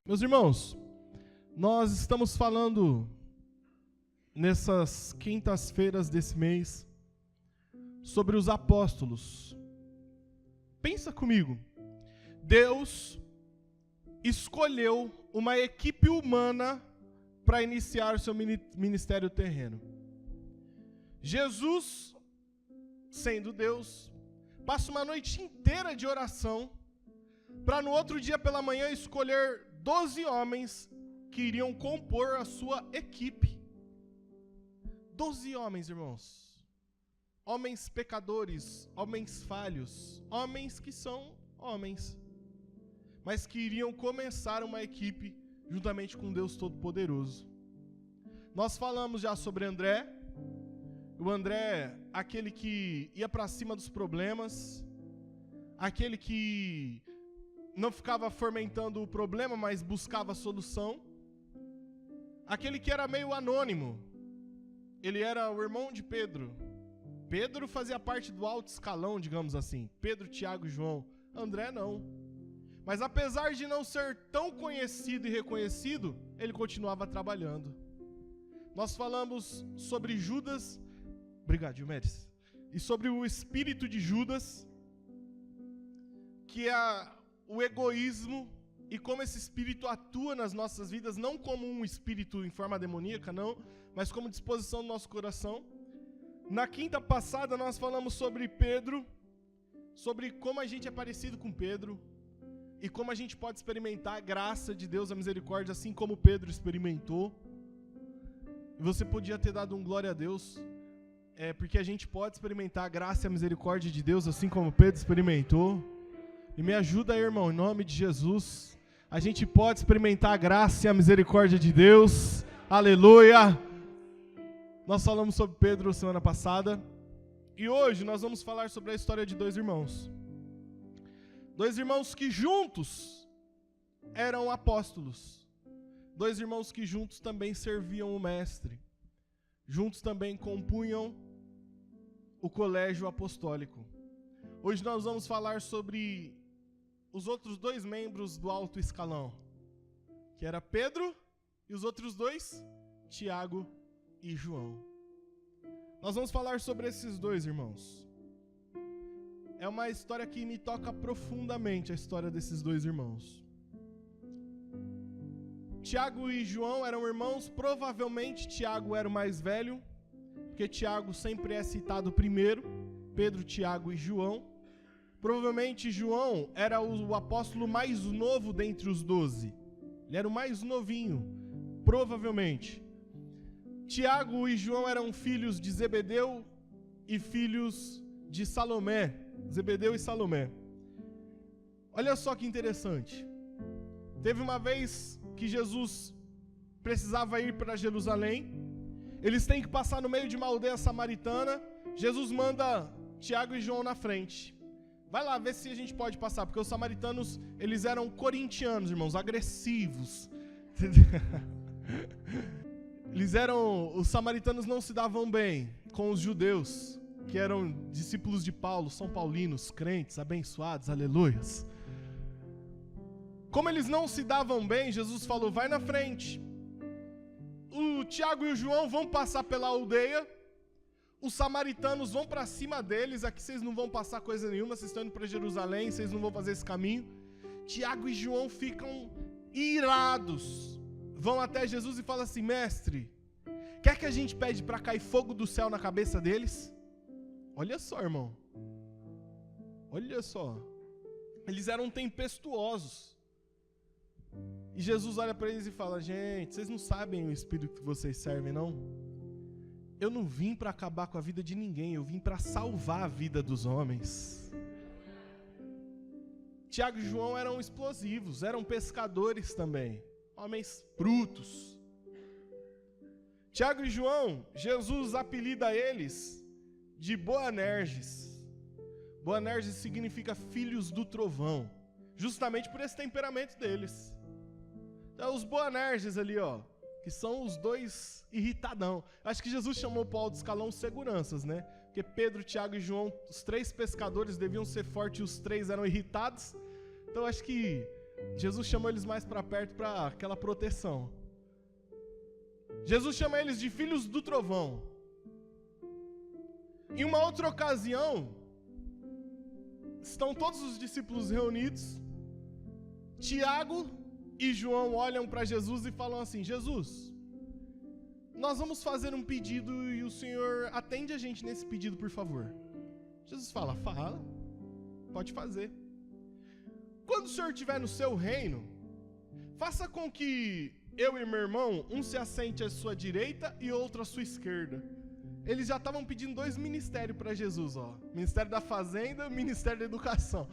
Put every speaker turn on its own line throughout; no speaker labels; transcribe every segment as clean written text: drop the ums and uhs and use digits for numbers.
Meus irmãos, nós estamos falando nessas quintas-feiras desse mês sobre os apóstolos. Pensa comigo, Deus escolheu uma equipe humana para iniciar o seu ministério terreno. Jesus, sendo Deus, passa uma noite inteira de oração para no outro dia pela manhã escolher 12 homens que iriam compor a sua equipe. 12 homens, irmãos. Homens pecadores, homens falhos, homens que são homens, mas que iriam começar uma equipe juntamente com Deus Todo-Poderoso. Nós falamos já sobre André. O André, aquele que ia para cima dos problemas, aquele que não ficava fomentando o problema, mas buscava a solução. Aquele que era meio anônimo. Ele era o irmão de Pedro. Pedro fazia parte do alto escalão, digamos assim. Pedro, Tiago e João. André não. Mas apesar de não ser tão conhecido e reconhecido, ele continuava trabalhando. Nós falamos sobre Judas. Obrigado, Diomedes. E sobre o espírito de Judas, que é o egoísmo, e como esse espírito atua nas nossas vidas, não como um espírito em forma demoníaca, não, mas como disposição do nosso coração. Na quinta passada nós falamos sobre Pedro, sobre como a gente é parecido com Pedro, e como a gente pode experimentar a graça de Deus, a misericórdia, assim como Pedro experimentou. E você podia ter dado um glória a Deus, porque a gente pode experimentar a graça e a misericórdia de Deus, assim como Pedro experimentou. E me ajuda aí, irmão, em nome de Jesus. A gente pode experimentar a graça e a misericórdia de Deus. Aleluia! Nós falamos sobre Pedro semana passada. E hoje nós vamos falar sobre a história de dois irmãos. Dois irmãos que juntos eram apóstolos. Dois irmãos que juntos também serviam o Mestre. Juntos também compunham o colégio apostólico. Hoje nós vamos falar sobre os outros dois membros do alto escalão, que era Pedro e os outros dois, Tiago e João. Nós vamos falar sobre esses dois irmãos. É uma história que me toca profundamente, a história desses dois irmãos. Tiago e João eram irmãos, provavelmente Tiago era o mais velho, porque Tiago sempre é citado primeiro, Pedro, Tiago e João. Provavelmente João era o apóstolo mais novo dentre os 12. Ele era o mais novinho, provavelmente. Tiago e João eram filhos de Zebedeu e filhos de Salomé. Zebedeu e Salomé. Olha só que interessante. Teve uma vez que Jesus precisava ir para Jerusalém. Eles têm que passar no meio de uma aldeia samaritana. Jesus manda Tiago e João na frente. Vai lá ver se a gente pode passar, porque os samaritanos, eles eram corintianos, irmãos, agressivos. Os samaritanos não se davam bem com os judeus, que eram discípulos de Paulo, são paulinos, crentes, abençoados, aleluias. Como eles não se davam bem, Jesus falou, vai na frente. O Tiago e o João vão passar pela aldeia. Os samaritanos vão para cima deles, aqui vocês não vão passar coisa nenhuma, vocês estão indo para Jerusalém, vocês não vão fazer esse caminho. Tiago e João ficam irados, vão até Jesus e falam assim, mestre, quer que a gente pede para cair fogo do céu na cabeça deles? Olha só, irmão, olha só, eles eram tempestuosos. E Jesus olha para eles e fala, gente, vocês não sabem o espírito que vocês servem, não? Eu não vim para acabar com a vida de ninguém, eu vim para salvar a vida dos homens. Tiago e João eram explosivos, eram pescadores também, homens brutos. Tiago e João, Jesus apelida eles de Boanerges. Boanerges significa filhos do trovão, justamente por esse temperamento deles. Então os Boanerges ali, ó, que são os dois irritadão. Acho que Jesus chamou para o alto escalão seguranças, né? Porque Pedro, Tiago e João, os três pescadores deviam ser fortes e os três eram irritados. Então acho que Jesus chamou eles mais para perto para aquela proteção. Jesus chama eles de filhos do trovão. Em uma outra ocasião, estão todos os discípulos reunidos. Tiago e João olham para Jesus e falam assim: Jesus, nós vamos fazer um pedido e o Senhor atende a gente nesse pedido, por favor. Jesus fala: fala, pode fazer. Quando o Senhor estiver no seu reino, faça com que eu e meu irmão, um se assente à sua direita e outro à sua esquerda. Eles já estavam pedindo 2 ministérios para Jesus, ó. Ministério da Fazenda e Ministério da Educação.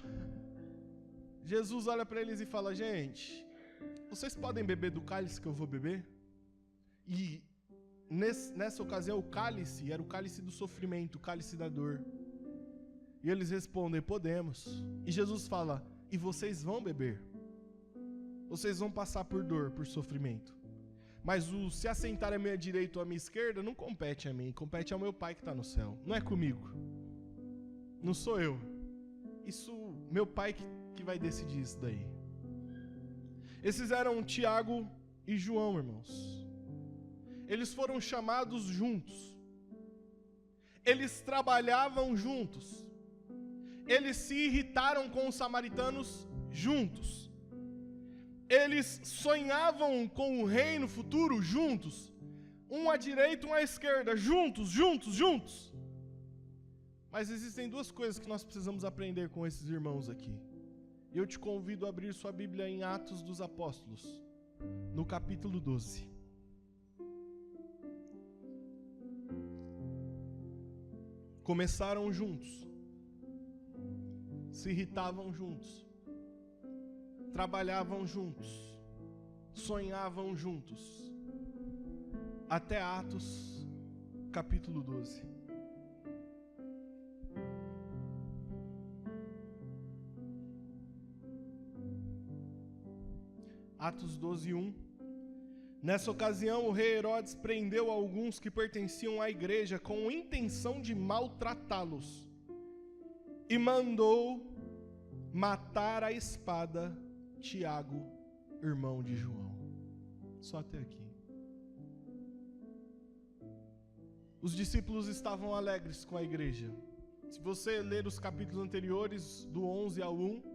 Jesus olha para eles e fala: gente, vocês podem beber do cálice que eu vou beber? E nessa ocasião o cálice era o cálice do sofrimento, o cálice da dor. E eles respondem: podemos. E Jesus fala: e vocês vão beber. Vocês vão passar por dor, por sofrimento. Mas o se assentar à minha direita ou à minha esquerda não compete a mim, compete ao meu Pai que está no céu. Não é comigo. Não sou eu. Isso, meu Pai que vai decidir isso daí. Esses eram Tiago e João, irmãos. Eles foram chamados juntos. Eles trabalhavam juntos. Eles se irritaram com os samaritanos juntos. Eles sonhavam com o reino futuro juntos. Um à direita, um à esquerda, juntos. Mas existem 2 coisas que nós precisamos aprender com esses irmãos aqui. Eu te convido a abrir sua Bíblia em Atos dos Apóstolos, no capítulo 12. Começaram juntos. Se irritavam juntos, trabalhavam juntos, sonhavam juntos, até Atos, capítulo 12. Atos 12, 1. Nessa ocasião, o rei Herodes prendeu alguns que pertenciam à igreja com intenção de maltratá-los e mandou matar à espada Tiago, irmão de João. Só até aqui. Os discípulos estavam alegres com a igreja. Se você ler os capítulos anteriores, do 11 ao 1,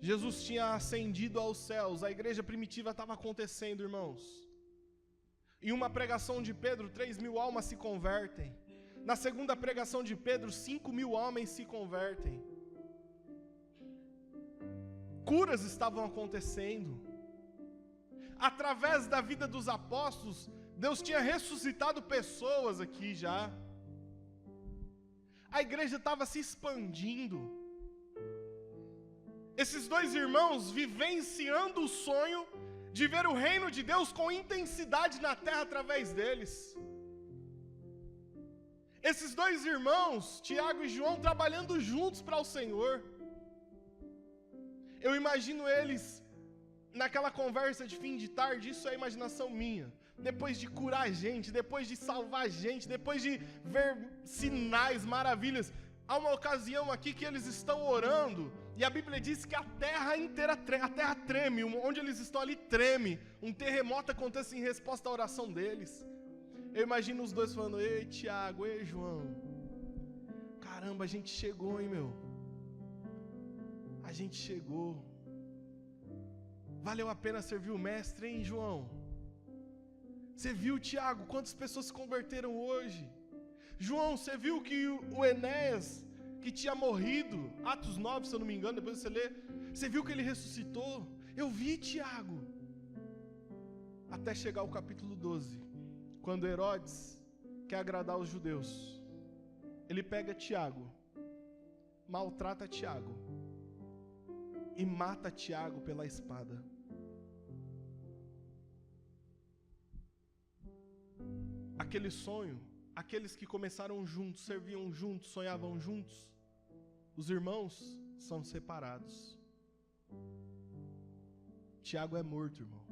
Jesus tinha ascendido aos céus, a igreja primitiva estava acontecendo, irmãos. Em uma pregação de Pedro, 3.000 almas se convertem. Na segunda pregação de Pedro, 5.000 homens se convertem. Curas estavam acontecendo. Através da vida dos apóstolos, Deus tinha ressuscitado pessoas aqui já. A igreja estava se expandindo. Esses 2 irmãos vivenciando o sonho de ver o reino de Deus com intensidade na terra através deles. Esses 2 irmãos, Tiago e João, trabalhando juntos para o Senhor. Eu imagino eles naquela conversa de fim de tarde, isso é imaginação minha. Depois de curar gente, depois de salvar gente, depois de ver sinais, maravilhas. Há uma ocasião aqui que eles estão orando e a Bíblia diz que a terra inteira treme, a terra treme, onde eles estão ali treme. Um terremoto acontece em resposta à oração deles. Eu imagino os 2 falando: ei Tiago, ei João, caramba, a gente chegou, hein meu? A gente chegou. Valeu a pena servir o mestre, hein João? Você viu, Tiago, quantas pessoas se converteram hoje? João, você viu que o Enéas, que tinha morrido, Atos 9, se eu não me engano, depois você lê, você viu que ele ressuscitou? Eu vi, Tiago. Até chegar ao capítulo 12, quando Herodes quer agradar os judeus, ele pega Tiago, maltrata Tiago e mata Tiago pela espada. Aquele sonho, aqueles que começaram juntos, serviam juntos, sonhavam juntos, os irmãos são separados. Tiago é morto, irmão.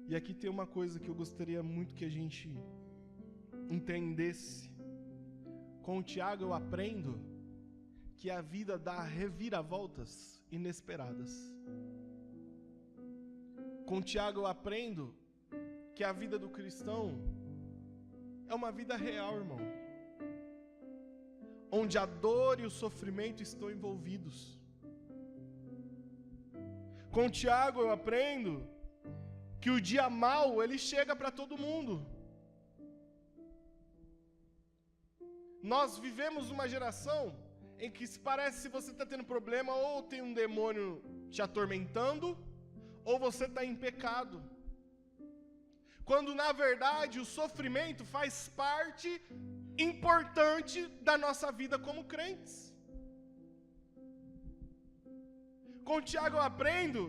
E aqui tem uma coisa que eu gostaria muito que a gente entendesse. Com o Tiago eu aprendo que a vida dá reviravoltas inesperadas. Com Tiago eu aprendo que a vida do cristão é uma vida real, irmão, onde a dor e o sofrimento estão envolvidos. Com Tiago eu aprendo que o dia mau, ele chega para todo mundo. Nós vivemos uma geração em que se parece se você está tendo problema, ou tem um demônio te atormentando, ou você está em pecado. Quando na verdade o sofrimento faz parte importante da nossa vida como crentes. Com Tiago eu aprendo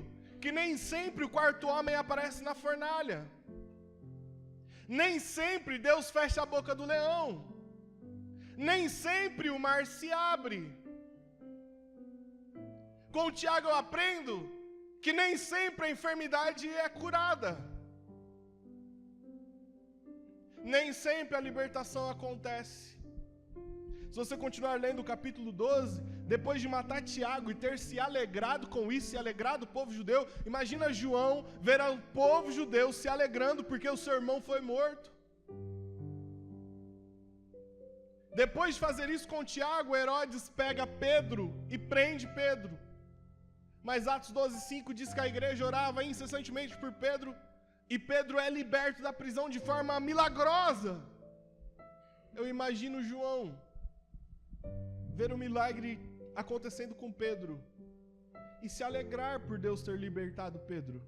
que nem sempre o quarto homem aparece na fornalha. Nem sempre Deus fecha a boca do leão. Nem sempre o mar se abre. Com Tiago eu aprendo que nem sempre a enfermidade é curada. Nem sempre a libertação acontece. Se você continuar lendo o capítulo 12, depois de matar Tiago e ter se alegrado com isso, se alegrado o povo judeu, imagina João ver o povo judeu se alegrando porque o seu irmão foi morto. Depois de fazer isso com Tiago, Herodes pega Pedro e prende Pedro. Mas Atos 12:5 diz que a igreja orava incessantemente por Pedro, e Pedro é liberto da prisão de forma milagrosa. Eu imagino João ver o milagre acontecendo com Pedro e se alegrar por Deus ter libertado Pedro.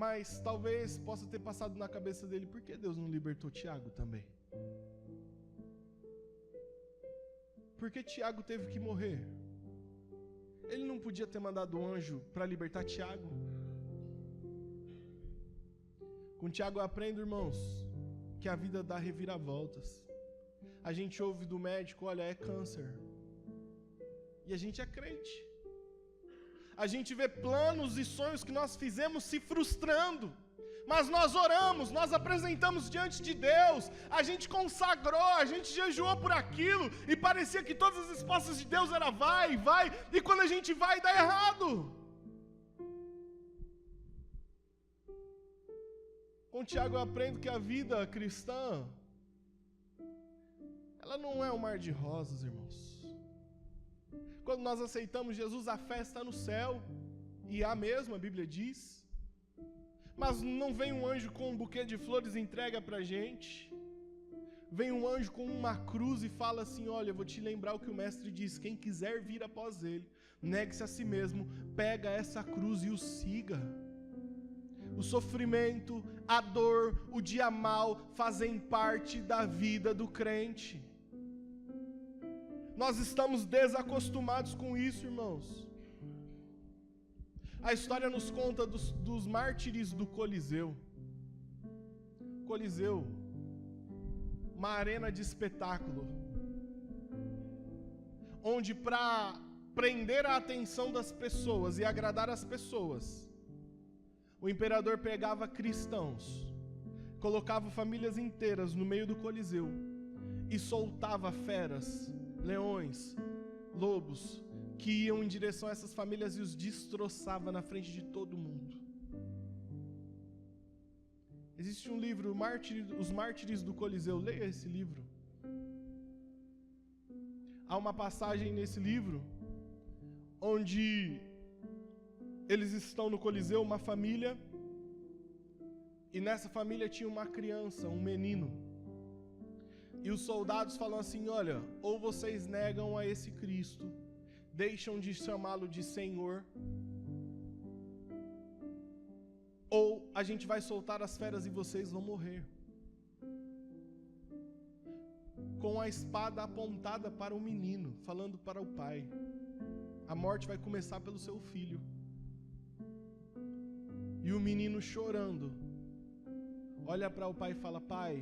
Mas talvez possa ter passado na cabeça dele, por que Deus não libertou Tiago também? Por que Tiago teve que morrer? Ele não podia ter mandado um anjo para libertar Tiago? Com Tiago eu aprendo, irmãos, que a vida dá reviravoltas. A gente ouve do médico, olha, é câncer. E a gente é crente. A gente vê planos e sonhos que nós fizemos se frustrando. Mas nós oramos, nós apresentamos diante de Deus, a gente consagrou, a gente jejuou por aquilo, e parecia que todas as respostas de Deus era vai, e quando a gente vai, dá errado. Com Tiago eu aprendo que a vida cristã, ela não é um mar de rosas, irmãos. Quando nós aceitamos Jesus, a fé está no céu, e há mesmo, a Bíblia diz. Mas não vem um anjo com um buquê de flores e entrega pra gente. Vem um anjo com uma cruz e fala assim, olha, eu vou te lembrar o que o mestre diz, quem quiser vir após ele, negue-se a si mesmo, pega essa cruz e o siga. O sofrimento, a dor, o dia mau fazem parte da vida do crente. Nós estamos desacostumados com isso, irmãos. A história nos conta dos mártires do Coliseu. Coliseu, uma arena de espetáculo, onde para prender a atenção das pessoas e agradar as pessoas, o imperador pegava cristãos, colocava famílias inteiras no meio do Coliseu e soltava feras, leões, lobos, que iam em direção a essas famílias e os destroçava na frente de todo mundo. Existe um livro, Os Mártires do Coliseu, leia esse livro. Há uma passagem nesse livro, onde eles estão no Coliseu, uma família, e nessa família tinha uma criança, um menino. E os soldados falam assim, olha, ou vocês negam a esse Cristo, deixam de chamá-lo de Senhor, ou a gente vai soltar as feras e vocês vão morrer. Com a espada apontada para o menino, falando para o pai. A morte vai começar pelo seu filho. E o menino chorando, olha para o pai e fala, pai,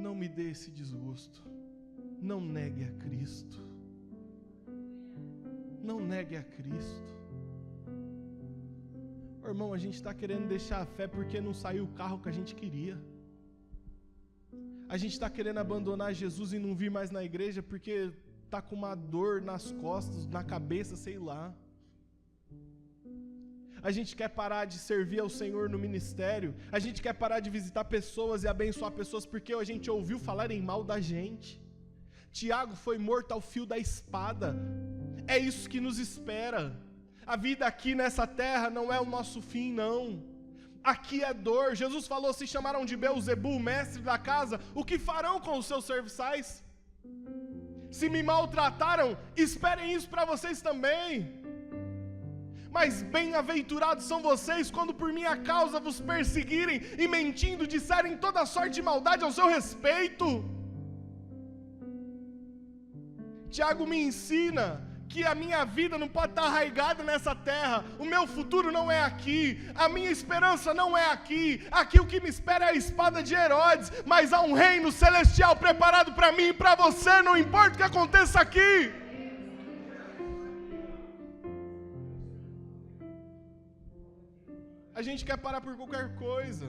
não me dê esse desgosto, não negue a Cristo. Não negue a Cristo. Irmão, a gente está querendo deixar a fé porque não saiu o carro que a gente queria. A gente está querendo abandonar Jesus e não vir mais na igreja porque está com uma dor nas costas, na cabeça, sei lá. A gente quer parar de servir ao Senhor no ministério, a gente quer parar de visitar pessoas e abençoar pessoas porque a gente ouviu falarem mal da gente. Tiago foi morto ao fio da espada. É isso que nos espera. A vida aqui nessa terra não é o nosso fim, não. Aqui é dor. Jesus falou: se chamaram de Beelzebul, mestre da casa, o que farão com os seus serviçais? Se me maltrataram, esperem isso para vocês também. Mas bem-aventurados são vocês quando por minha causa vos perseguirem e mentindo disserem toda sorte de maldade ao seu respeito. Tiago me ensina que a minha vida não pode estar arraigada nessa terra, o meu futuro não é aqui, a minha esperança não é aqui, aqui o que me espera é a espada de Herodes, mas há um reino celestial preparado para mim e para você, não importa o que aconteça aqui. A gente quer parar por qualquer coisa.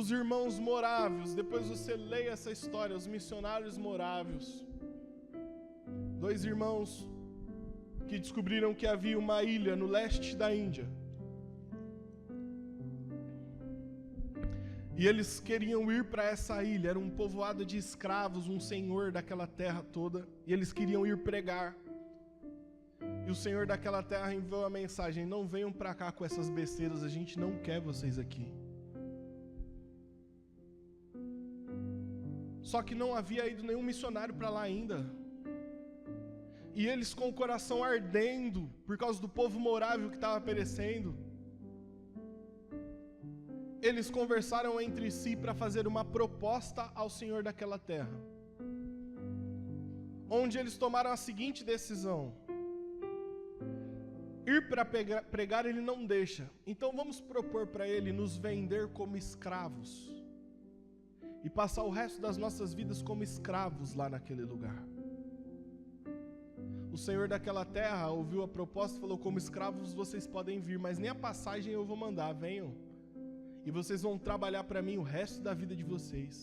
Os irmãos morávios, depois você leia essa história, os missionários morávios. 2 irmãos que descobriram que havia uma ilha no leste da Índia. E eles queriam ir para essa ilha, era um povoado de escravos, um senhor daquela terra toda, e eles queriam ir pregar. E o Senhor daquela terra enviou a mensagem: não venham para cá com essas besteiras, a gente não quer vocês aqui. Só que não havia ido nenhum missionário para lá ainda. E eles com o coração ardendo, por causa do povo morável que estava perecendo, eles conversaram entre si para fazer uma proposta ao Senhor daquela terra. Onde eles tomaram a seguinte decisão: ir para pregar ele não deixa, então vamos propor para ele nos vender como escravos e passar o resto das nossas vidas como escravos lá naquele lugar. O Senhor daquela terra ouviu a proposta e falou: como escravos vocês podem vir, mas nem a passagem eu vou mandar, venham, e vocês vão trabalhar para mim o resto da vida de vocês.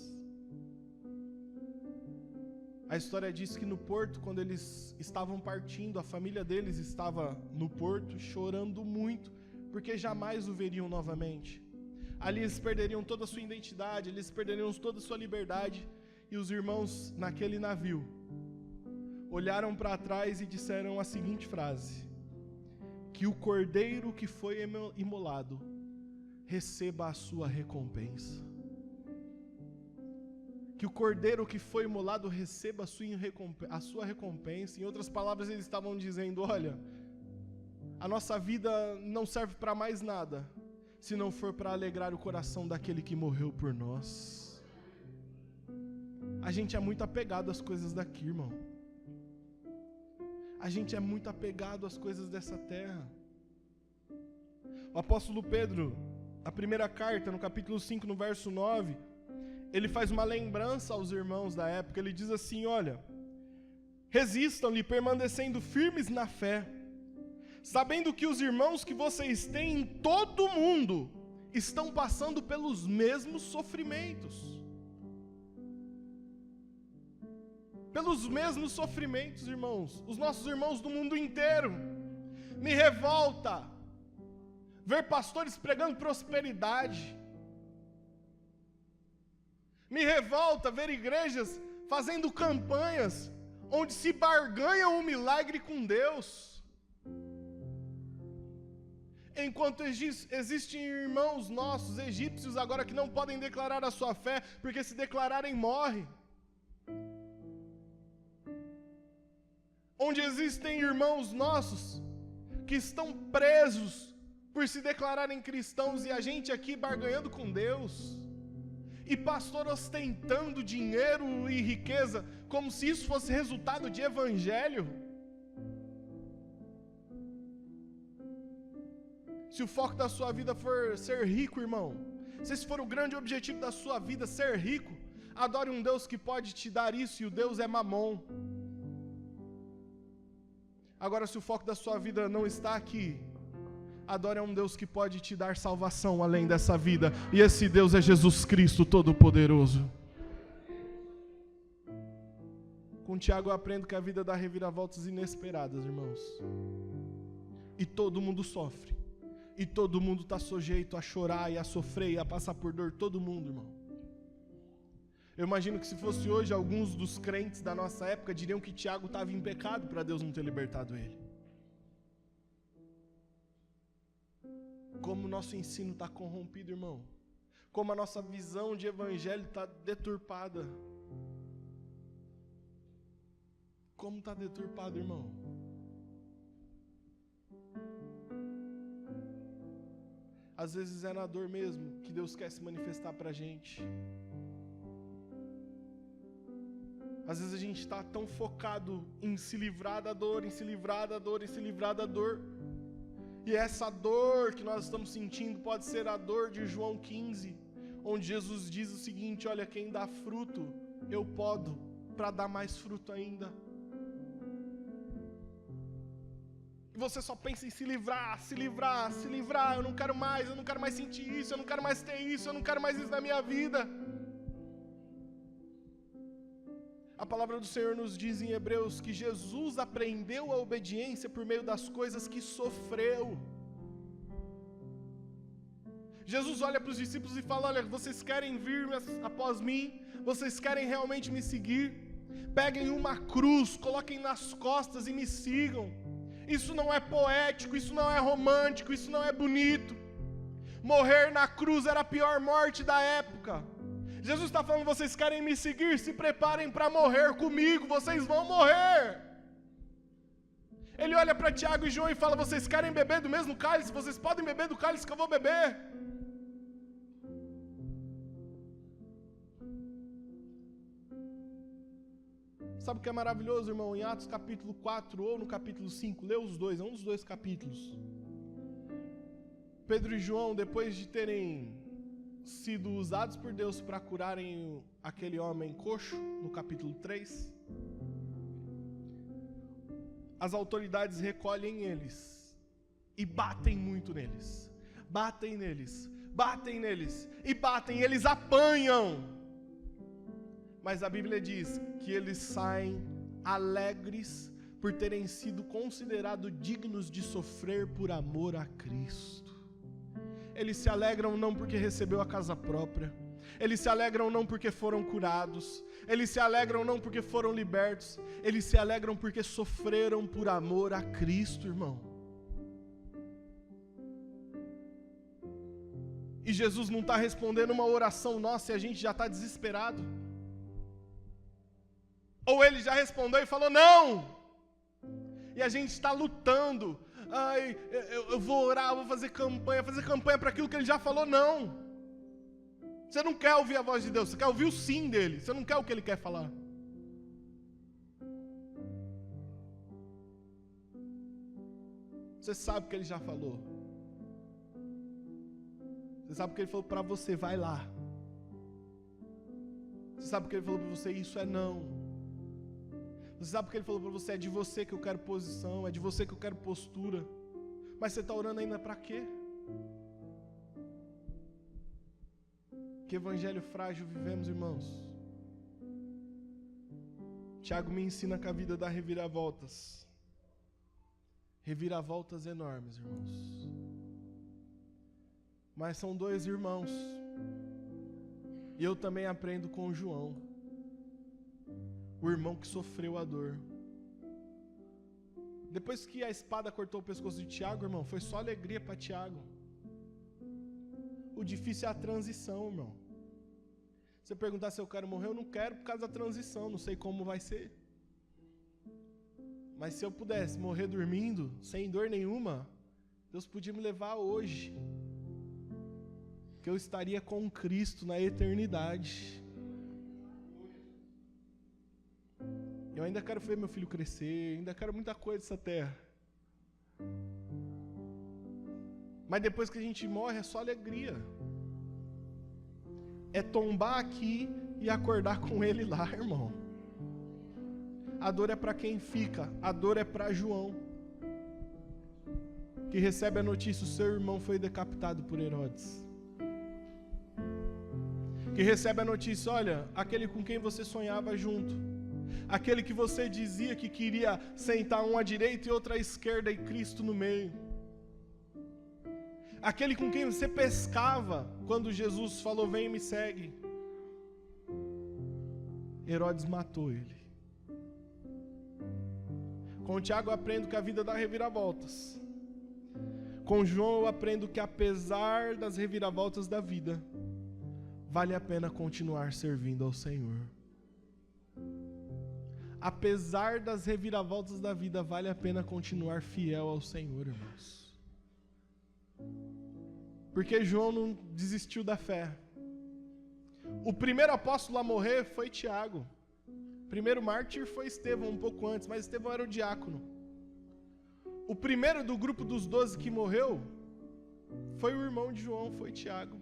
A história diz que no porto, quando eles estavam partindo, a família deles estava no porto chorando muito, porque jamais o veriam novamente. Ali eles perderiam toda a sua identidade, eles perderiam toda a sua liberdade. E os irmãos naquele navio olharam para trás e disseram a seguinte frase: que o cordeiro que foi imolado receba a sua recompensa. Que o cordeiro que foi imolado receba a sua recompensa. Em outras palavras, eles estavam dizendo: olha, a nossa vida não serve para mais nada, se não for para alegrar o coração daquele que morreu por nós. A gente é muito apegado às coisas daqui, irmão. A gente é muito apegado às coisas dessa terra. O apóstolo Pedro, a primeira carta, no capítulo 5, no verso 9, ele faz uma lembrança aos irmãos da época. Ele diz assim: olha, resistam-lhe permanecendo firmes na fé, sabendo que os irmãos que vocês têm em todo o mundo estão passando pelos mesmos sofrimentos. Pelos mesmos sofrimentos, irmãos. Os nossos irmãos do mundo inteiro. Me revolta ver pastores pregando prosperidade. Me revolta ver igrejas fazendo campanhas onde se barganha um milagre com Deus. Enquanto existem irmãos nossos, egípcios agora, que não podem declarar a sua fé, porque se declararem morrem. Onde existem irmãos nossos que estão presos por se declararem cristãos, e a gente aqui barganhando com Deus. E pastor ostentando dinheiro e riqueza, como se isso fosse resultado de evangelho. Se o foco da sua vida for ser rico, irmão, se esse for o grande objetivo da sua vida, ser rico, adore um Deus que pode te dar isso, e o Deus é Mamon. Agora, se o foco da sua vida não está aqui, adore a um Deus que pode te dar salvação além dessa vida. E esse Deus é Jesus Cristo Todo-Poderoso. Com Tiago eu aprendo que a vida dá reviravoltas inesperadas, irmãos. E todo mundo sofre. E todo mundo está sujeito a chorar e a sofrer e a passar por dor. Todo mundo, irmão. Eu imagino que se fosse hoje, alguns dos crentes da nossa época diriam que Tiago estava em pecado para Deus não ter libertado ele. Como o nosso ensino está corrompido, irmão. Como a nossa visão de evangelho está deturpada. Como está deturpado, irmão? Às vezes é na dor mesmo que Deus quer se manifestar para a gente. Às vezes a gente está tão focado em se livrar da dor, em se livrar da dor, em se livrar da dor. E essa dor que nós estamos sentindo pode ser a dor de João 15, onde Jesus diz o seguinte: olha, quem dá fruto, eu podo, para dar mais fruto ainda. E você só pensa em se livrar, se livrar, se livrar. Eu não quero mais sentir isso, eu não quero mais ter isso, eu não quero mais isso na minha vida. A palavra do Senhor nos diz em Hebreus que Jesus aprendeu a obediência por meio das coisas que sofreu. Jesus olha para os discípulos e fala: olha, vocês querem vir após mim? Vocês querem realmente me seguir? Peguem uma cruz, coloquem nas costas e me sigam. Isso não é poético, isso não é romântico, isso não é bonito. Morrer na cruz era a pior morte da época. Jesus está falando: vocês querem me seguir? Se preparem para morrer comigo, vocês vão morrer. Ele olha para Tiago e João e fala: vocês querem beber do mesmo cálice? Vocês podem beber do cálice que eu vou beber. Sabe o que é maravilhoso, irmão? Em Atos capítulo 4 ou no capítulo 5, lê os dois, é um dos dois capítulos. Pedro e João, depois de terem sido usados por Deus para curarem aquele homem coxo, no capítulo 3, as autoridades recolhem eles e batem muito neles. Batem neles, batem neles e batem, eles apanham. Mas a Bíblia diz que eles saem alegres por terem sido considerados dignos de sofrer por amor a Cristo. Eles se alegram não porque recebeu a casa própria. Eles se alegram não porque foram curados. Eles se alegram não porque foram libertos. Eles se alegram porque sofreram por amor a Cristo, irmão. E Jesus não está respondendo uma oração nossa e a gente já está desesperado. Ou ele já respondeu e falou não. E a gente está lutando. Ai, eu vou orar, eu vou fazer campanha para aquilo que ele já falou não. Você não quer ouvir a voz de Deus, você quer ouvir o sim dele. Você não quer o que ele quer falar. Você sabe o que ele já falou. Você sabe o que ele falou para você, vai lá. Você sabe o que ele falou para você, isso é não. Você sabe o que ele falou para você, é de você que eu quero posição, é de você que eu quero postura. Mas você está orando ainda para quê? Que evangelho frágil vivemos, irmãos. Tiago me ensina que a vida dá reviravoltas. Reviravoltas enormes, irmãos. Mas são dois irmãos. E eu também aprendo com o João. O irmão que sofreu a dor. Depois que a espada cortou o pescoço de Tiago, irmão, foi só alegria para Tiago. O difícil é a transição, irmão. Se você perguntar se eu quero morrer, eu não quero por causa da transição, não sei como vai ser. Mas se eu pudesse morrer dormindo, sem dor nenhuma, Deus podia me levar hoje. Que eu estaria com Cristo na eternidade. Eu ainda quero ver meu filho crescer, ainda quero muita coisa dessa terra. Mas depois que a gente morre é só alegria. É tombar aqui e acordar com ele lá, irmão. A dor é para quem fica, a dor é para João, que recebe a notícia: o seu irmão foi decapitado por Herodes. Que recebe a notícia: olha, aquele com quem você sonhava junto, Aquele que você dizia que queria sentar um à direita e outro à esquerda e Cristo no meio. Aquele com quem você pescava quando Jesus falou, vem e me segue. Herodes matou ele. Com Tiago eu aprendo que a vida dá reviravoltas. Com João eu aprendo que apesar das reviravoltas da vida, vale a pena continuar servindo ao Senhor. Apesar das reviravoltas da vida, vale a pena continuar fiel ao Senhor, irmãos. Porque João não desistiu da fé. O primeiro apóstolo a morrer foi Tiago. O primeiro mártir foi Estevão, um pouco antes, mas Estevão era o diácono. O primeiro do grupo dos 12 que morreu foi o irmão de João, foi Tiago.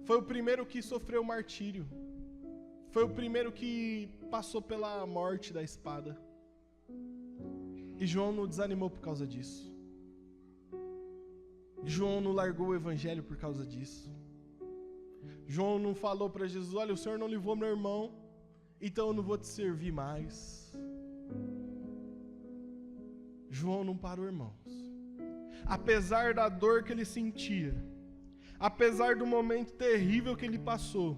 Foi o primeiro que sofreu martírio. Foi o primeiro que passou pela morte da espada. E João não desanimou por causa disso. João não largou o evangelho por causa disso. João não falou para Jesus, olha, o Senhor não livrou meu irmão, então eu não vou te servir mais. João não parou, irmãos. Apesar da dor que ele sentia, apesar do momento terrível que ele passou,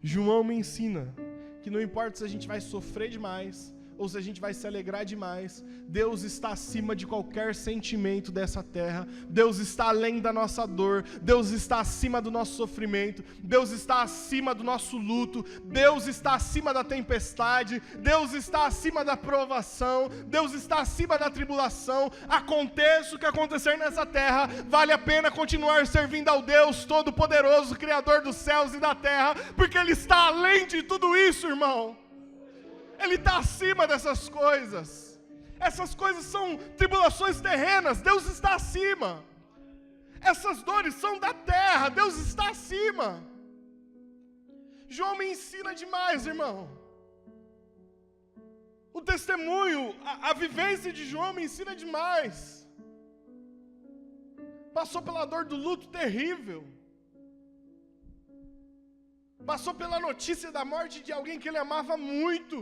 João me ensina que não importa se a gente vai sofrer demais, ou se a gente vai se alegrar demais, Deus está acima de qualquer sentimento dessa terra, Deus está além da nossa dor, Deus está acima do nosso sofrimento, Deus está acima do nosso luto, Deus está acima da tempestade, Deus está acima da provação, Deus está acima da tribulação. Aconteça o que acontecer nessa terra, vale a pena continuar servindo ao Deus Todo-Poderoso, Criador dos céus e da terra, porque Ele está além de tudo isso, irmão. Ele está acima dessas coisas. Essas coisas são tribulações terrenas, Deus está acima. Essas dores são da terra, Deus está acima. João me ensina demais, irmão. O testemunho, a vivência de João me ensina demais. Passou pela dor do luto terrível. Passou pela notícia da morte de alguém que ele amava muito.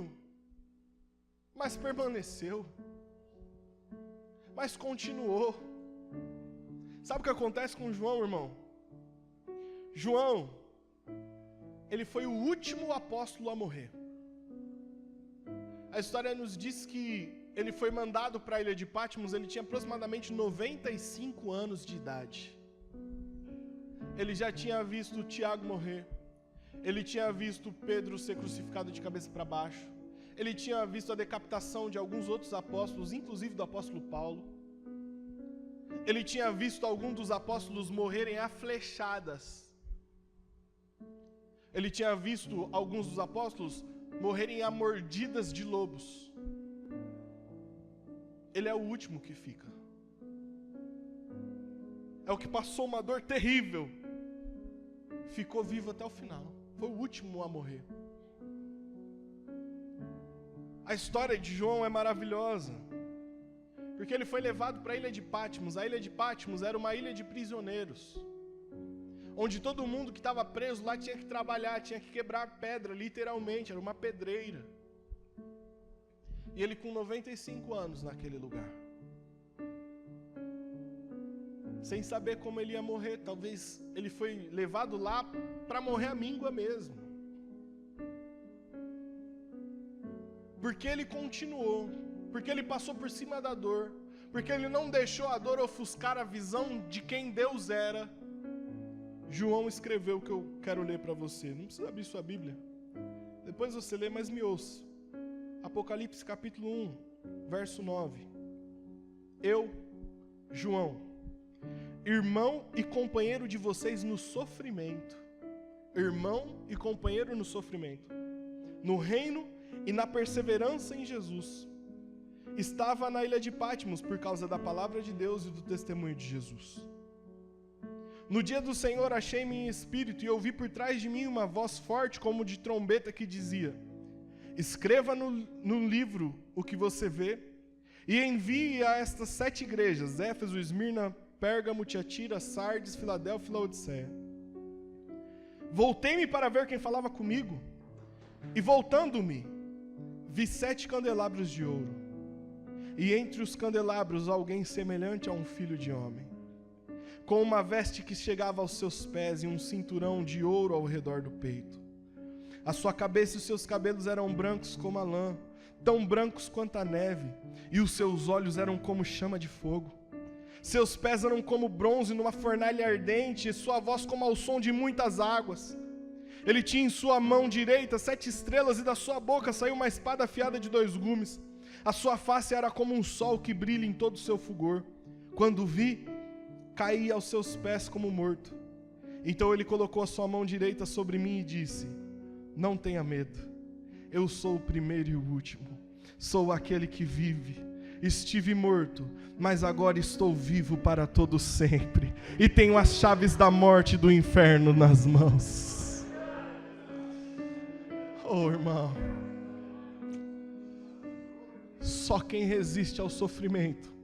Mas permaneceu, mas continuou. Sabe o que acontece com João, irmão? João, ele foi o último apóstolo a morrer. A história nos diz que ele foi mandado para a ilha de Patmos, ele tinha aproximadamente 95 anos de idade. Ele já tinha visto Tiago morrer, ele tinha visto Pedro ser crucificado de cabeça para baixo, ele tinha visto a decapitação de alguns outros apóstolos, inclusive do apóstolo Paulo. Ele tinha visto alguns dos apóstolos morrerem a flechadas. Ele tinha visto alguns dos apóstolos morrerem a mordidas de lobos. Ele é o último que fica. É o que passou uma dor terrível. Ficou vivo até o final. Foi o último a morrer. A história de João é maravilhosa, porque ele foi levado para a ilha de Patmos. A ilha de Patmos era uma ilha de prisioneiros, onde todo mundo que estava preso lá tinha que trabalhar, tinha que quebrar pedra, literalmente, era uma pedreira. E ele com 95 anos naquele lugar, sem saber como ele ia morrer. Talvez ele foi levado lá para morrer à míngua mesmo. Porque ele continuou, porque ele passou por cima da dor, porque ele não deixou a dor ofuscar a visão de quem Deus era. João escreveu o que eu quero ler para você. Não precisa abrir sua Bíblia, depois você lê, mas me ouça. Apocalipse capítulo 1, verso 9. Eu, João, irmão e companheiro de vocês no sofrimento, irmão e companheiro no sofrimento, no reino e na perseverança em Jesus. Estava na ilha de Patmos por causa da palavra de Deus e do testemunho de Jesus. No dia do Senhor achei-me em espírito e ouvi por trás de mim uma voz forte como de trombeta que dizia: escreva no livro o que você vê e envie a estas 7 igrejas, Éfeso, Esmirna, Pérgamo, Tiatira, Sardes, Filadélfia e Laodiceia. Voltei-me para ver quem falava comigo. E voltando-me, vi 7 candelabros de ouro, e entre os candelabros alguém semelhante a um filho de homem, com uma veste que chegava aos seus pés e um cinturão de ouro ao redor do peito. A sua cabeça e os seus cabelos eram brancos como a lã, tão brancos quanto a neve, e os seus olhos eram como chama de fogo. Seus pés eram como bronze numa fornalha ardente, e sua voz como ao som de muitas águas. Ele tinha em sua mão direita 7 estrelas, e da sua boca saiu uma espada afiada de 2 gumes. A sua face era como um sol que brilha em todo o seu fulgor. Quando o vi, caí aos seus pés como morto. Então ele colocou a sua mão direita sobre mim e disse: não tenha medo, eu sou o primeiro e o último, sou aquele que vive. Estive morto, mas agora estou vivo para todo sempre, e tenho as chaves da morte e do inferno nas mãos. Oh, irmão, só quem resiste ao sofrimento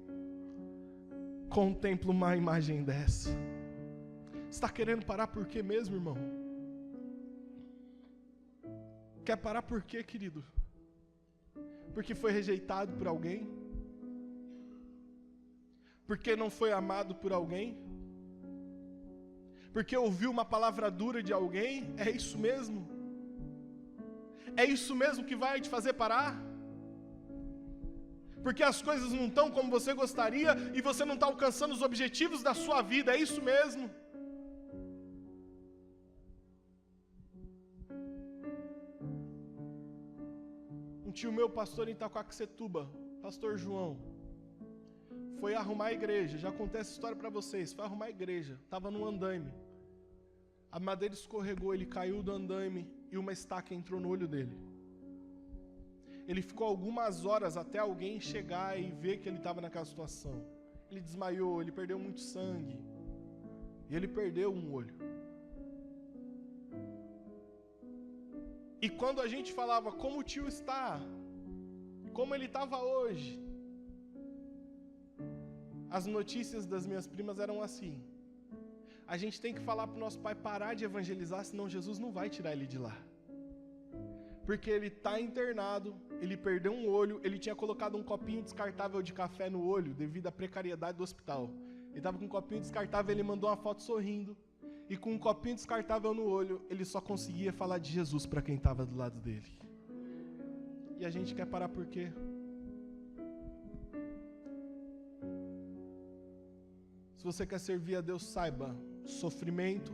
contempla uma imagem dessa. Você está querendo parar por quê mesmo, irmão? Quer parar por quê, querido? Porque foi rejeitado por alguém? Porque não foi amado por alguém? Porque ouviu uma palavra dura de alguém? É isso mesmo? É isso mesmo que vai te fazer parar? Porque as coisas não estão como você gostaria e você não está alcançando os objetivos da sua vida, é isso mesmo? Um tio meu, pastor em Itacoaxetuba, pastor João, foi arrumar a igreja. Já contei essa história para vocês. Foi arrumar a igreja, estava num andaime, a madeira escorregou, ele caiu do andaime e uma estaca entrou no olho dele. Ele ficou algumas horas até alguém chegar e ver que ele estava naquela situação. Ele desmaiou, ele perdeu muito sangue, e ele perdeu um olho. E quando a gente falava como o tio está, como ele estava hoje, as notícias das minhas primas eram assim: a gente tem que falar para o nosso pai parar de evangelizar, senão Jesus não vai tirar ele de lá. Porque ele está internado, ele perdeu um olho, ele tinha colocado um copinho descartável de café no olho devido à precariedade do hospital. Ele estava com um copinho descartável, ele mandou uma foto sorrindo, e com um copinho descartável no olho, ele só conseguia falar de Jesus para quem estava do lado dele. E a gente quer parar por quê? Se você quer servir a Deus, saiba, sofrimento,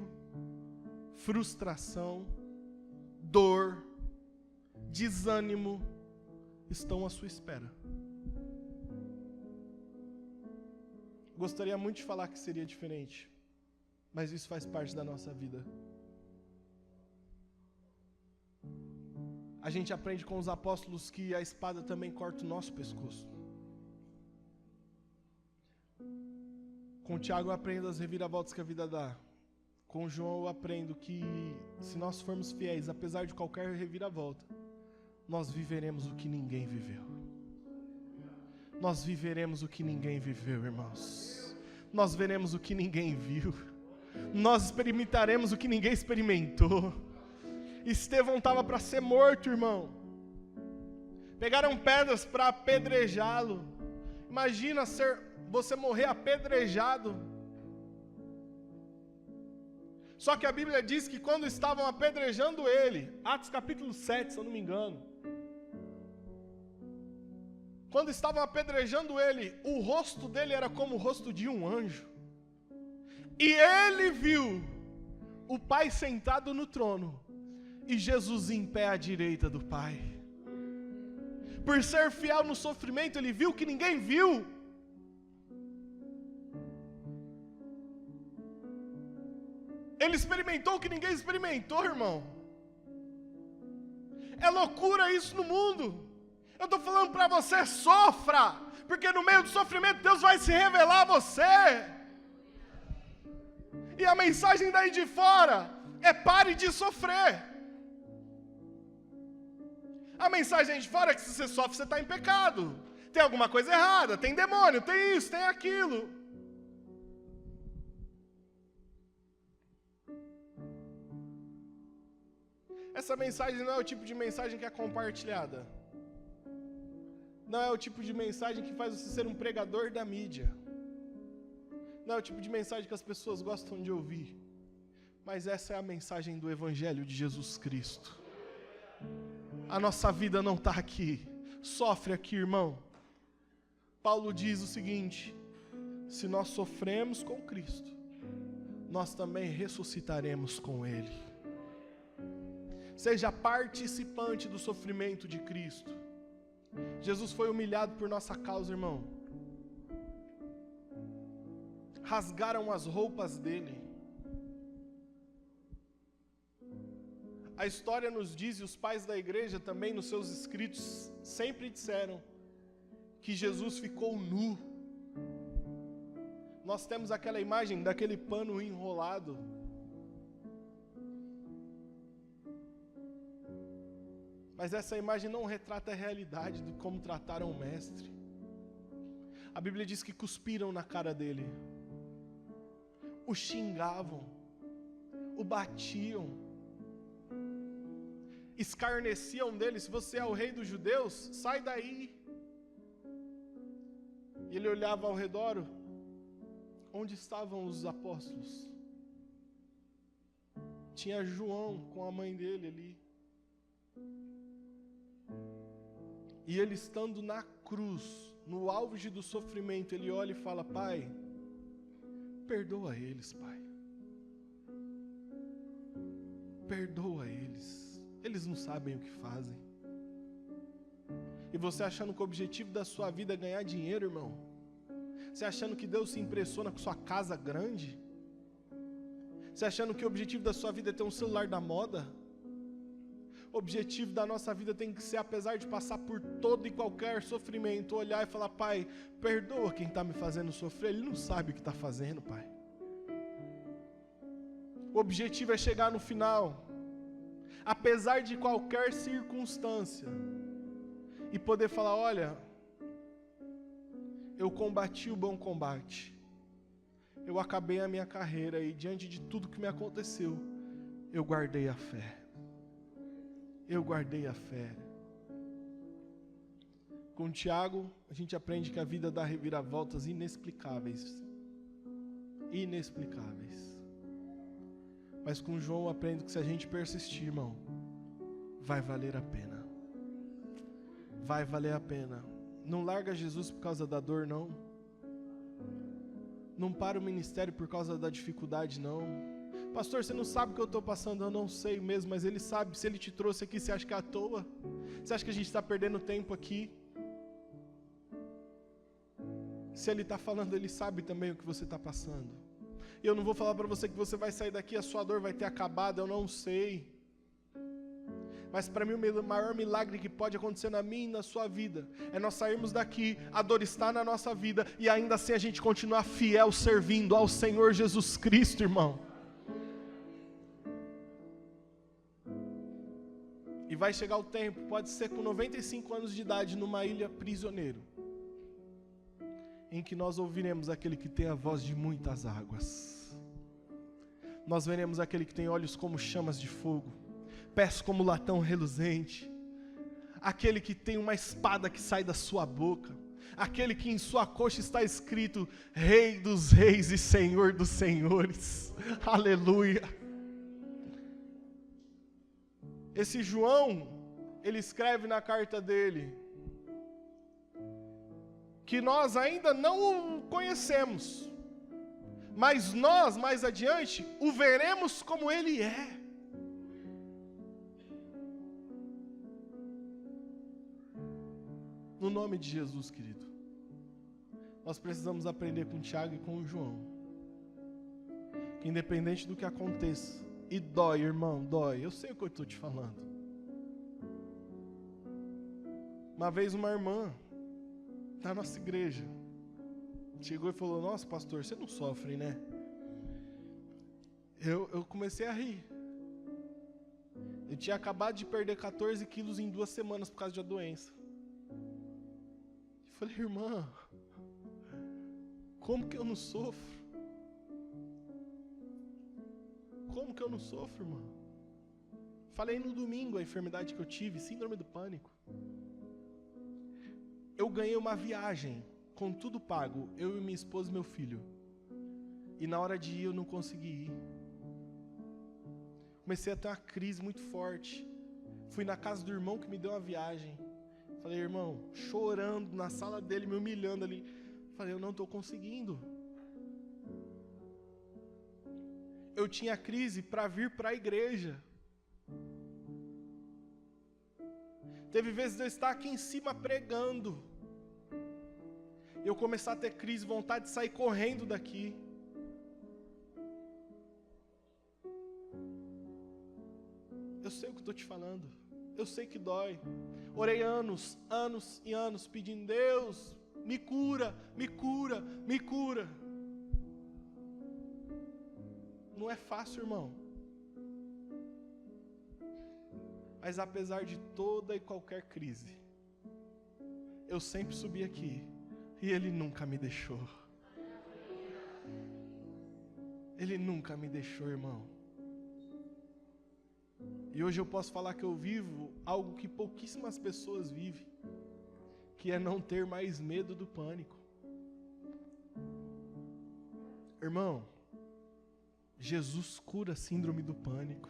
frustração, dor, desânimo estão à sua espera. Gostaria muito de falar que seria diferente, mas isso faz parte da nossa vida. A gente aprende com os apóstolos que a espada também corta o nosso pescoço. Com o Tiago eu aprendo as reviravoltas que a vida dá. Com o João eu aprendo que se nós formos fiéis, apesar de qualquer reviravolta, nós viveremos o que ninguém viveu. Nós viveremos o que ninguém viveu, irmãos. Nós veremos o que ninguém viu. Nós experimentaremos o que ninguém experimentou. Estevão estava para ser morto, irmão. Pegaram pedras para apedrejá-lo. Imagina você morrer apedrejado. Só que a Bíblia diz que quando estavam apedrejando ele, Atos capítulo 7, se eu não me engano, quando estavam apedrejando ele, o rosto dele era como o rosto de um anjo. E ele viu o Pai sentado no trono e Jesus em pé à direita do Pai. Por ser fiel no sofrimento, ele viu que ninguém viu. Ele experimentou o que ninguém experimentou, irmão. É loucura isso no mundo. Eu estou falando para você, sofra, porque no meio do sofrimento Deus vai se revelar a você. E a mensagem daí de fora é: pare de sofrer. A mensagem aí de fora é que se você sofre, você está em pecado. Tem alguma coisa errada, tem demônio, tem isso, tem aquilo. Essa mensagem não é o tipo de mensagem que é compartilhada. Não é o tipo de mensagem que faz você ser um pregador da mídia. Não é o tipo de mensagem que as pessoas gostam de ouvir. Mas essa é a mensagem do Evangelho de Jesus Cristo. A nossa vida não está aqui. Sofre aqui, irmão. Paulo diz o seguinte: se nós sofremos com Cristo, nós também ressuscitaremos com Ele. Seja participante do sofrimento de Cristo. Jesus foi humilhado por nossa causa, irmão. Rasgaram as roupas dele. A história nos diz, e os pais da igreja também nos seus escritos sempre disseram, que Jesus ficou nu. Nós temos aquela imagem daquele pano enrolado. Mas essa imagem não retrata a realidade de como trataram o mestre. A Bíblia diz que cuspiram na cara dele, o xingavam, o batiam, escarneciam dele. Se você é o rei dos judeus, sai daí. E ele olhava ao redor, onde estavam os apóstolos? Tinha João com a mãe dele ali. E ele estando na cruz, no auge do sofrimento, ele olha e fala: Pai, perdoa eles, Pai. Perdoa eles. Eles não sabem o que fazem. E você achando que o objetivo da sua vida é ganhar dinheiro, irmão? Você achando que Deus se impressiona com sua casa grande? Você achando que o objetivo da sua vida é ter um celular da moda? O objetivo da nossa vida tem que ser, apesar de passar por todo e qualquer sofrimento, olhar e falar: Pai, perdoa quem está me fazendo sofrer, ele não sabe o que está fazendo, Pai. O objetivo é chegar no final, apesar de qualquer circunstância, e poder falar: olha, eu combati o bom combate, eu acabei a minha carreira e diante de tudo que me aconteceu, eu guardei a fé. Eu guardei a fé. Com Tiago, a gente aprende que a vida dá reviravoltas inexplicáveis. Inexplicáveis. Mas com João eu aprendo que se a gente persistir, irmão, vai valer a pena. Vai valer a pena. Não larga Jesus por causa da dor, não. Não para o ministério por causa da dificuldade, não. Pastor, você não sabe o que eu estou passando. Eu não sei mesmo, mas Ele sabe. Se Ele te trouxe aqui, você acha que é à toa? Você acha que a gente está perdendo tempo aqui? Se Ele está falando, Ele sabe também o que você está passando. E eu não vou falar para você que você vai sair daqui, a sua dor vai ter acabado, eu não sei. Mas para mim o maior milagre que pode acontecer na minha e na sua vida é nós sairmos daqui, a dor está na nossa vida e ainda assim a gente continuar fiel servindo ao Senhor Jesus Cristo, irmão. E vai chegar o tempo, pode ser com 95 anos de idade, numa ilha prisioneiro, em que nós ouviremos aquele que tem a voz de muitas águas. Nós veremos aquele que tem olhos como chamas de fogo, pés como latão reluzente, aquele que tem uma espada que sai da sua boca, aquele que em sua coxa está escrito Rei dos Reis e Senhor dos Senhores. Aleluia! Esse João, ele escreve na carta dele que nós ainda não o conhecemos, mas nós, mais adiante, o veremos como ele é. No nome de Jesus, querido, nós precisamos aprender com o Tiago e com o João, que independente do que aconteça, e dói, irmão, dói, eu sei o que eu estou te falando. Uma vez uma irmã da nossa igreja chegou e falou: nossa, pastor, você não sofre, né? Eu comecei a rir. Eu tinha acabado de perder 14 quilos em 2 semanas por causa de uma doença. Eu falei: irmã, como que eu não sofro? Como que eu não sofro, irmã? Falei no domingo a enfermidade que eu tive, síndrome do pânico. Eu ganhei uma viagem, com tudo pago, eu e minha esposa e meu filho. E na hora de ir eu não consegui ir. Comecei a ter uma crise muito forte. Fui na casa do irmão que me deu uma viagem. Falei, irmão, chorando na sala dele, me humilhando ali. Falei, eu não estou conseguindo. Eu tinha crise para vir para a igreja. Teve vezes de eu estar aqui em cima pregando. Eu começar a ter crise, vontade de sair correndo daqui. Eu sei o que estou te falando. Eu sei que dói. Orei anos e anos pedindo, Deus, me cura, me cura, me cura. Não é fácil, irmão. Mas apesar de toda e qualquer crise, eu sempre subi aqui e Ele nunca me deixou. Ele nunca me deixou, irmão. E hoje eu posso falar que eu vivo algo que pouquíssimas pessoas vivem, que é não ter mais medo do pânico. Irmão, Jesus cura a síndrome do pânico.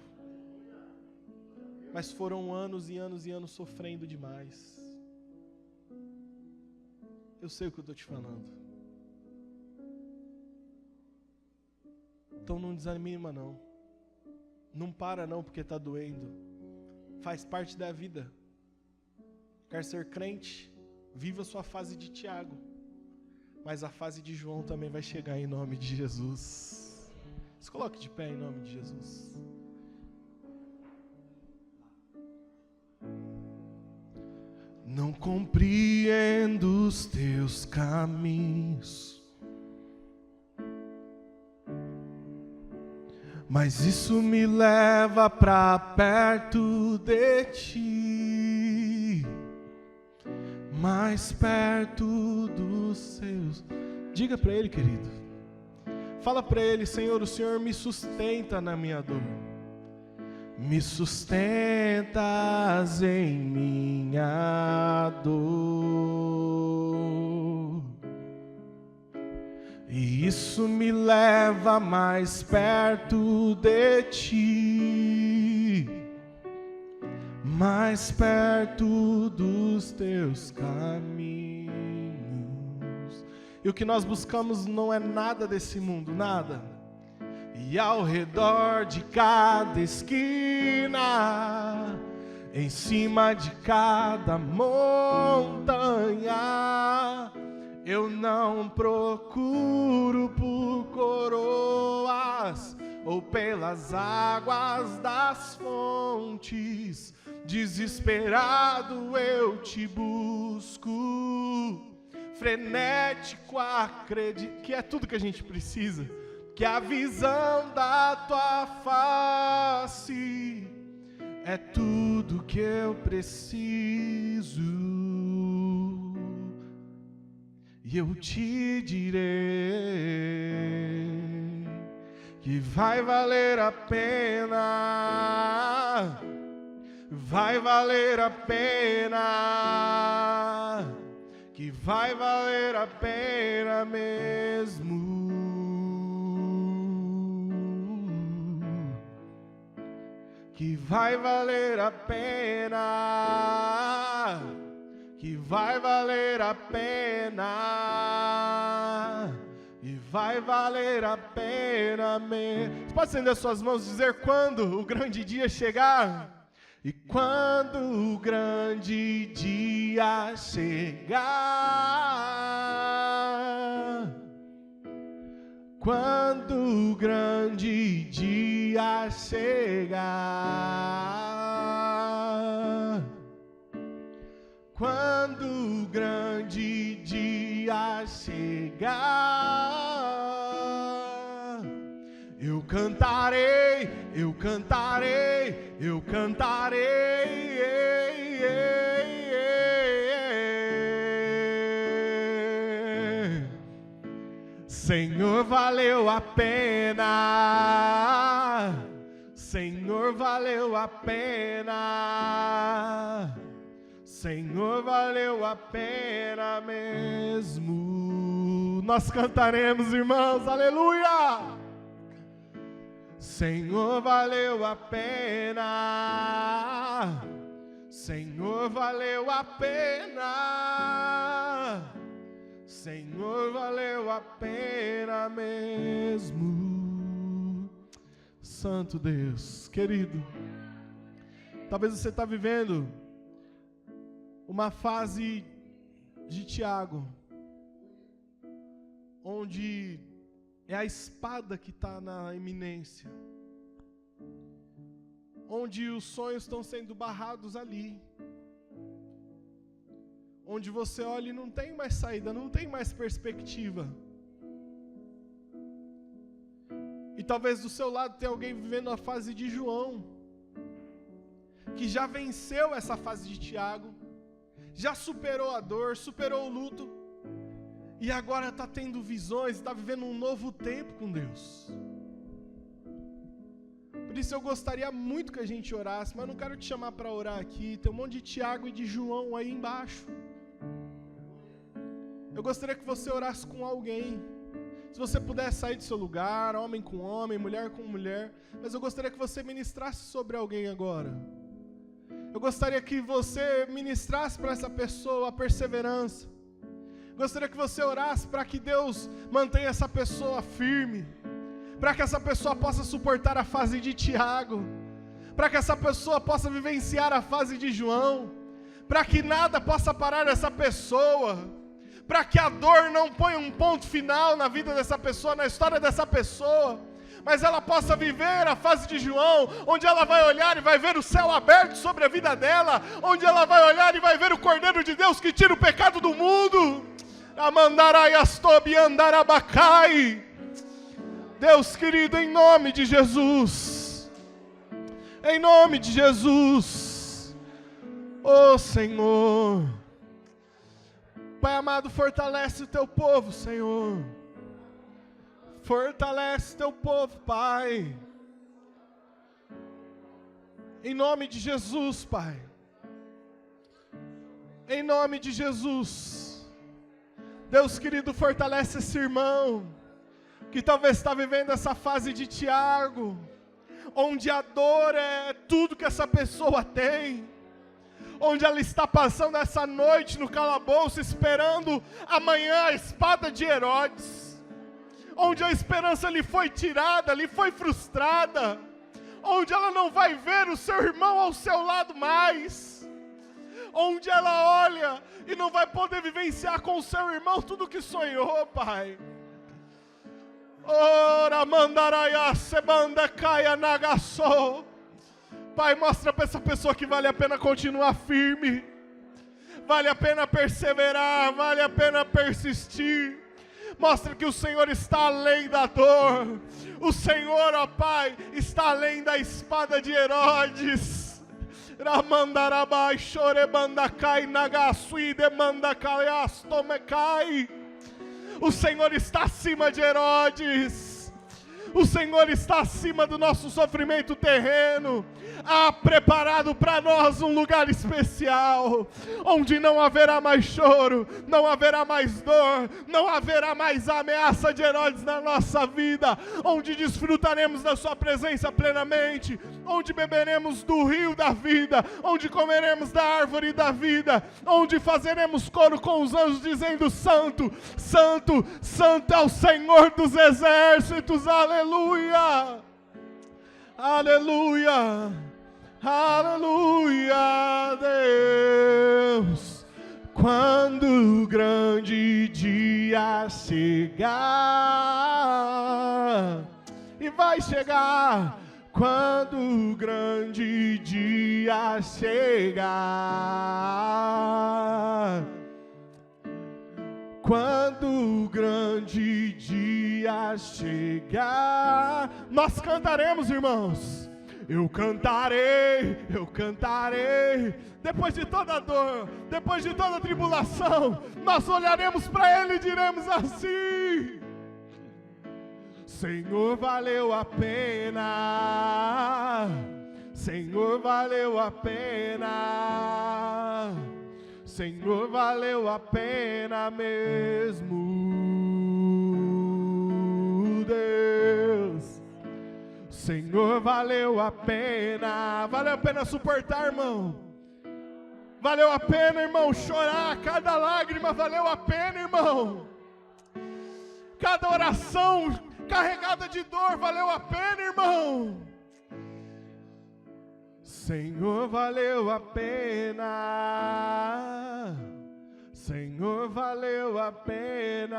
Mas foram anos e anos e anos sofrendo demais. Eu sei o que eu estou te falando. Então não desanima não. Não para não porque está doendo. Faz parte da vida. Quer ser crente? Viva a sua fase de Tiago. Mas a fase de João também vai chegar em nome de Jesus. Se coloque de pé em nome de Jesus. Não compreendo os teus caminhos, mas isso me leva pra perto de ti, mais perto dos seus. Diga pra ele, querido. Fala pra ele, Senhor, o Senhor me sustenta na minha dor. Me sustentas em minha dor, e isso me leva mais perto de ti, mais perto dos teus caminhos. E o que nós buscamos não é nada desse mundo, nada. E ao redor de cada esquina, em cima de cada montanha, eu não procuro por coroas ou pelas águas das fontes. Desesperado eu te busco, frenético acredito, que é tudo que a gente precisa. Que a visão da tua face é tudo que eu preciso, e eu te direi que vai valer a pena, vai valer a pena, que vai valer a pena mesmo. Que vai valer a pena, que vai valer a pena, e vai valer a pena mesmo. Você pode estender suas mãos e dizer quando o grande dia chegar? E quando o grande dia chegar, quando o grande dia chegar, quando o grande dia chegar, eu cantarei, eu cantarei, eu cantarei. Senhor, valeu a pena. Senhor, valeu a pena. Senhor, valeu a pena mesmo. Nós cantaremos, irmãos, aleluia. Senhor, valeu a pena. Senhor, valeu a pena. Senhor, valeu a pena mesmo. Santo Deus, querido, talvez você está vivendo uma fase de Tiago, onde é a espada que está na iminência, onde os sonhos estão sendo barrados ali, onde você olha e não tem mais saída, não tem mais perspectiva. E talvez do seu lado tenha alguém vivendo a fase de João, que já venceu essa fase de Tiago, já superou a dor, superou o luto, e agora está tendo visões, está vivendo um novo tempo com Deus. Por isso eu gostaria muito que a gente orasse, mas não quero te chamar para orar aqui, tem um monte de Tiago e de João aí embaixo. Eu gostaria que você orasse com alguém. Se você puder sair do seu lugar, homem com homem, mulher com mulher, mas eu gostaria que você ministrasse sobre alguém agora. Eu gostaria que você ministrasse para essa pessoa a perseverança. Gostaria que você orasse para que Deus mantenha essa pessoa firme, para que essa pessoa possa suportar a fase de Tiago, para que essa pessoa possa vivenciar a fase de João, para que nada possa parar essa pessoa, para que a dor não ponha um ponto final na vida dessa pessoa, na história dessa pessoa, mas ela possa viver a fase de João, onde ela vai olhar e vai ver o céu aberto sobre a vida dela, onde ela vai olhar e vai ver o Cordeiro de Deus que tira o pecado do mundo. Amandaraiastobi andarabacai. Deus querido, em nome de Jesus, em nome de Jesus, ó Senhor, Pai amado, fortalece o teu povo, Senhor, fortalece o teu povo, Pai, em nome de Jesus, Pai, em nome de Jesus. Deus querido, fortalece esse irmão, que talvez está vivendo essa fase de Tiago, onde a dor é tudo que essa pessoa tem, onde ela está passando essa noite no calabouço, esperando amanhã a espada de Herodes, onde a esperança lhe foi tirada, lhe foi frustrada, onde ela não vai ver o seu irmão ao seu lado mais, onde ela olha e não vai poder vivenciar com o seu irmão tudo o que sonhou, Pai. Ora mandaraia sebanda caia nagaçou. Pai, mostra para essa pessoa que vale a pena continuar firme, vale a pena perseverar, vale a pena persistir. Mostra que o Senhor está além da dor, o Senhor, ó Pai, está além da espada de Herodes. Ramandarabai chorebandacai nagasui demandacai astomecai. O Senhor está acima de Herodes, o Senhor está acima do nosso sofrimento terreno. Há preparado para nós um lugar especial, onde não haverá mais choro, não haverá mais dor, não haverá mais ameaça de Herodes na nossa vida, onde desfrutaremos da sua presença plenamente, onde beberemos do rio da vida, onde comeremos da árvore da vida, onde fazeremos coro com os anjos dizendo: Santo, Santo, Santo é o Senhor dos exércitos, aleluia, aleluia, aleluia, Deus. Quando o grande dia chegar, e vai chegar, quando o grande dia chegar, quando o grande dia chegar, nós cantaremos, irmãos. Eu cantarei, depois de toda dor, depois de toda tribulação, nós olharemos para Ele e diremos assim: Senhor, valeu a pena. Senhor, valeu a pena. Senhor, valeu a pena mesmo, Deus. Senhor, valeu a pena. Valeu a pena suportar, irmão. Valeu a pena, irmão, chorar. Cada lágrima valeu a pena, irmão. Cada oração carregada de dor valeu a pena, irmão. Senhor, valeu a pena. Senhor, valeu a pena.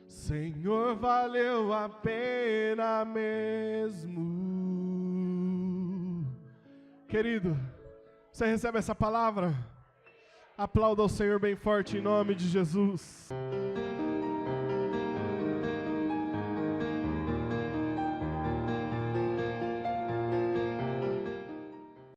Senhor, valeu a pena mesmo. Querido, você recebe essa palavra? Aplauda ao Senhor bem forte em nome de Jesus.